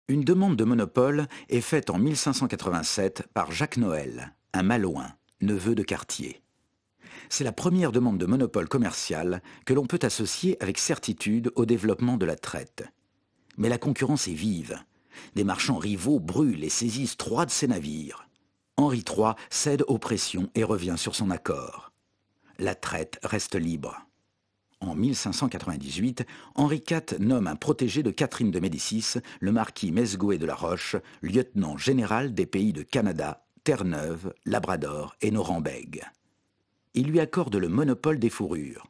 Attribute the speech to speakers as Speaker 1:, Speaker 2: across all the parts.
Speaker 1: Une demande de monopole est faite en 1587 par Jacques Noël, un Malouin, neveu de Cartier. C'est la première demande de monopole commercial que l'on peut associer avec certitude au développement de la traite. Mais la concurrence est vive. Des marchands rivaux brûlent et saisissent 3 de ses navires. Henri III cède aux pressions et revient sur son accord. La traite reste libre. En 1598, Henri IV nomme un protégé de Catherine de Médicis, le marquis Mesgouet de la Roche, lieutenant général des pays de Canada, Terre-Neuve, Labrador et Norumbègue. Il lui accorde le monopole des fourrures.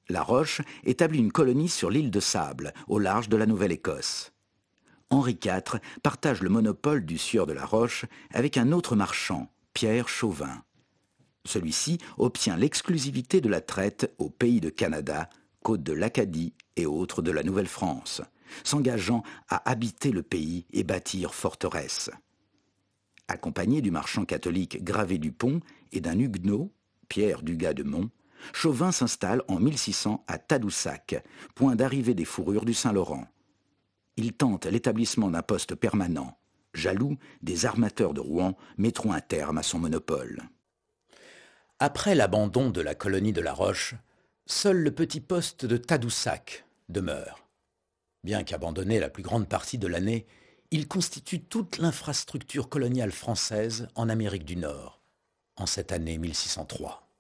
Speaker 1: La Roche établit une colonie sur l'île de Sable, au large de la Nouvelle-Écosse. Henri IV partage le monopole du sieur de la Roche avec un autre marchand, Pierre Chauvin. Celui-ci obtient l'exclusivité de la traite aux pays de Canada, côtes de l'Acadie et autres de la Nouvelle-France, s'engageant à habiter le pays et bâtir forteresse. Accompagné du marchand catholique Gravé Dupont et d'un huguenot, Pierre Dugas de Mont, Chauvin s'installe en 1600 à Tadoussac, point d'arrivée des fourrures du Saint-Laurent. Il tente l'établissement d'un poste permanent. Jaloux, des armateurs de Rouen mettront un terme à son monopole.
Speaker 2: Après l'abandon de la colonie de La Roche, seul le petit poste de Tadoussac demeure. Bien qu'abandonné la plus grande partie de l'année, il constitue toute l'infrastructure coloniale française en Amérique du Nord, en cette année 1603.